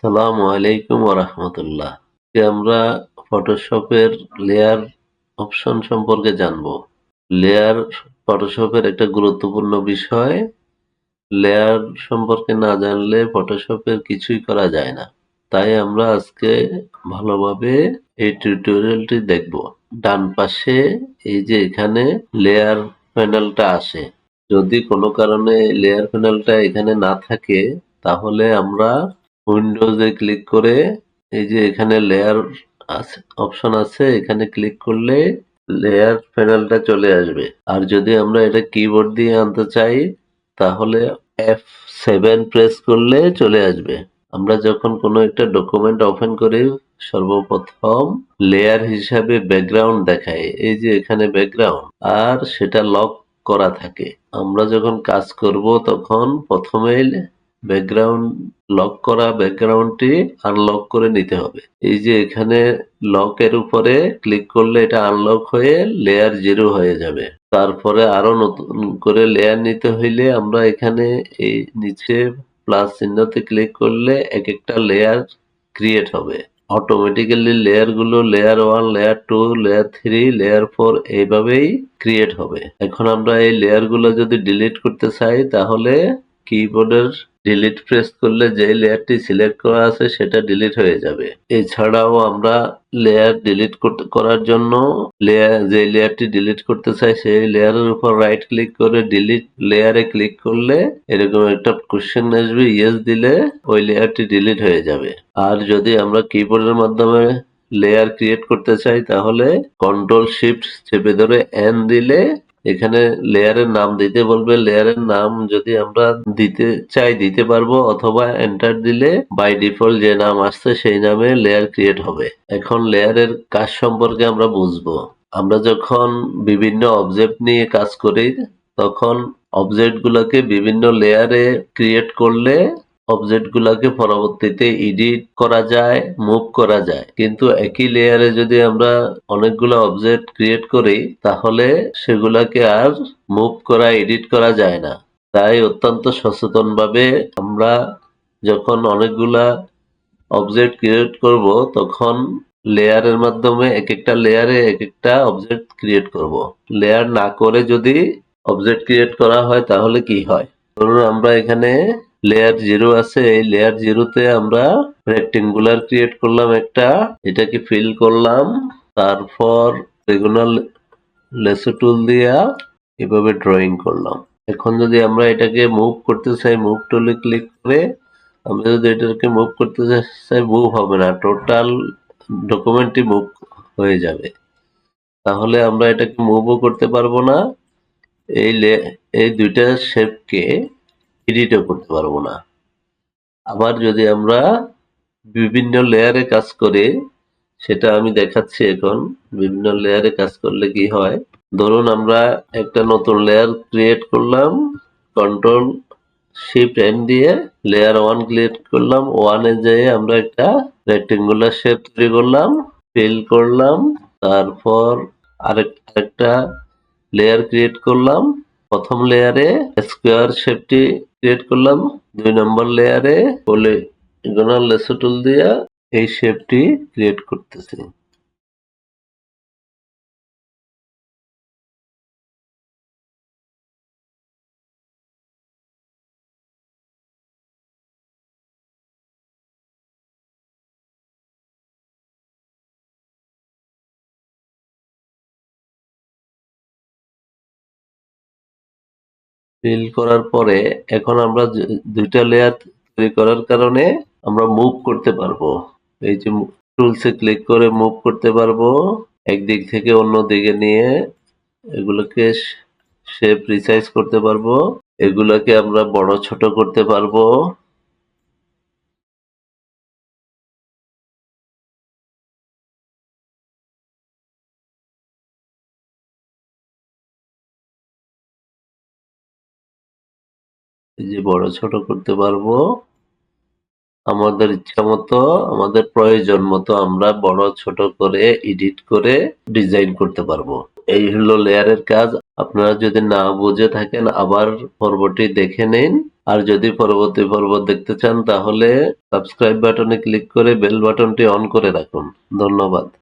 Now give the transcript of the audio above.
আসসালামু আলাইকুম ওয়া রাহমাতুল্লাহ। আজকে আমরা ফটোশপের লেয়ার অপশন সম্পর্কে জানবো। লেয়ার ফটোশপের একটা গুরুত্বপূর্ণ বিষয়। লেয়ার সম্পর্কে না জানলে ফটোশপের কিছুই করা যায় না। তাই আমরা আজকে ভালোভাবে এই টিউটোরিয়ালটি দেখব। ডান পাশে এই যে এখানে লেয়ার প্যানেলটা আসে। যদি কোনো কারণে লেয়ার প্যানেলটা এখানে না থাকে তাহলে আমরা উইন্ডোজে ক্লিক করে এই যে এখানে লেয়ার আছে অপশন আছে, এখানে ক্লিক করলে লেয়ার প্যানেলটা চলে আসবে। আর যদি আমরা এটা কিবোর্ড দিয়ে আনতে চাই তাহলে F7 প্রেস করলে চলে আসবে। আমরা যখন কোনো একটা ডকুমেন্ট ওপেন করি সর্বপ্রথম লেয়ার হিসাবে ব্যাকগ্রাউন্ড দেখায়, এই যে এখানে ব্যাকগ্রাউন্ড, আর সেটা লক করা থাকে। আমরা যখন কাজ করব তখন প্রথমেই ব্যাকগ্রাউন্ড লক করা ব্যাকগ্রাউন্ডটি আনলক করে নিতে হবে। এই যে এখানে লকের উপরে ক্লিক করলে এটা আনলক হয়ে লেয়ার 0 হয়ে যাবে। তারপরে আরো নতুন করে লেয়ার নিতে হইলে আমরা এখানে এই নিচে প্লাস চিহ্নতে ক্লিক করলে এক একটা লেয়ার ক্রিয়েট হবে। অটোমেটিক্যালি লেয়ার গুলো লেয়ার 1, লেয়ার 2, লেয়ার 3, লেয়ার 4 এইভাবেই ক্রিয়েট হবে। এখন আমরা এই লেয়ার গুলো যদি ডিলিট করতে চাই তাহলে কিবোর্ডের ডিলিট প্রেস করলে যে লেয়ারটি সিলেক্ট করা আছে সেটা ডিলিট হয়ে যাবে। এছাড়াও আমরা লেয়ার ডিলিট করার জন্য যে লেয়ারটি ডিলিট করতে চাই সেই লেয়ারের উপর রাইট ক্লিক করে ডিলিট লেয়ারে ক্লিক করলে এরকম একটা কোশ্চেন আসবে, ইয়েস দিলে ওই লেয়ারটি ডিলিট হয়ে যাবে। আর যদি আমরা কিবোর্ডের মাধ্যমে লেয়ার ক্রিয়েট করতে চাই তাহলে কন্ট্রোল শিফট চেপে ধরে এন দিলে এখানে লেয়ারের নাম দিতে বলবে। লেয়ারের নাম যদি আমরা দিতে চাই দিতে পারবো, অথবা এন্টার দিলে বাই ডিফল্ট যে নাম আসছে সেই নামে লেয়ার ক্রিয়েট হবে। এখন লেয়ারের কাজ সম্পর্কে আমরা বুঝবো। আমরা যখন বিভিন্ন অবজেক্ট নিয়ে কাজ করি তখন অবজেক্ট গুলোকে বিভিন্ন লেয়ারে ক্রিয়েট করলে অবজেক্ট গুলাকে পরবর্তীতে এডিট করা যায়, মুভ করা যায়। কিন্তু একই লেয়ারে যদি আমরা অনেকগুলো অবজেক্ট ক্রিয়েট করি তাহলে সেগুলাকে আর মুভ করা, এডিট করা যায় না। তাই অত্যন্ত সচেতনভাবে আমরা যখন অনেকগুলা অবজেক্ট ক্রিয়েট করব তখন লেয়ারের মাধ্যমে এক একটা লেয়ারে এক একটা অবজেক্ট ক্রিয়েট করব। লেয়ার না করে যদি অবজেক্ট ক্রিয়েট করা হয় তাহলে কি হয়? ধরুন আমরা এখানে লেয়ার 0 আছে, এই লেয়ার 0তে আমরা রেক্টেঙ্গুলার ক্রিয়েট করলাম একটা, এটাকে ফিল করলাম, তারপর রেগুলার লেসো টুল দিয়া এভাবে ড্রয়িং করলাম। এখন যদি আমরা এটাকে মুভ করতে চাই মুভ টুলে ক্লিক করে আমরা যদি এটাকে মুভ করতে চাই মুভ হবে না, টোটাল ডকুমেন্টটি মুভ হয়ে যাবে। তাহলে আমরা এটাকে মুভও করতে পারবো না, এই দুইটা শেপকে এডিটও করতে পারবো না। আবার যদি আমরা বিভিন্ন লেয়ারে কাজ করি সেটা আমি দেখাচ্ছি। এখন বিভিন্ন লেয়ারে কাজ করলে কি হয়, ধরুন আমরা একটা নতুন লেয়ার ক্রিয়েট করলাম, কন্ট্রোল শিফট এন দিয়ে লেয়ার 1 ক্রিয়েট করলাম। 1 এ যেয়ে আমরা একটা রেক্টেঙ্গুলার শেপ তৈরি করলাম, ফিল করলাম, তারপর আরেকটা লেয়ার ক্রিয়েট করলাম। প্রথম লেয়ারে স্কোয়ার শেপটি ক্রিয়েট করলাম, 2 নম্বর লেয়ারে পলিগনাল লেসো টুল দিয়ে এই শেপটি ক্রিয়েট করতেছি। ফিল করার পরে এখন আমরা দুইটা লেয়ার তৈরি করার কারণে আমরা মুভ করতে পারবো। এই যে টুলসে ক্লিক করে মুভ করতে পারবো, একদিক থেকে অন্য দিকে নিয়ে এগুলোকে শেপ রিসাইজ করতে পারবো, এগুলোকে আমরা বড় ছোট করতে পারবো। এই যে বড় ছোট করতে পারবো, আমাদের ইচ্ছা মতো আমাদের প্রয়োজন মতো আমরা বড় ছোট করে এডিট করে ডিজাইন করতে পারবো। এই হলো লেয়ারের কাজ। আপনারা যদি না বুঝে থাকেন আবার পর্বটি দেখে নিন। আর যদি পরবর্তী পর্ব দেখতে চান তাহলে সাবস্ক্রাইব বাটনে ক্লিক করে বেল বাটনটি অন করে রাখুন। ধন্যবাদ।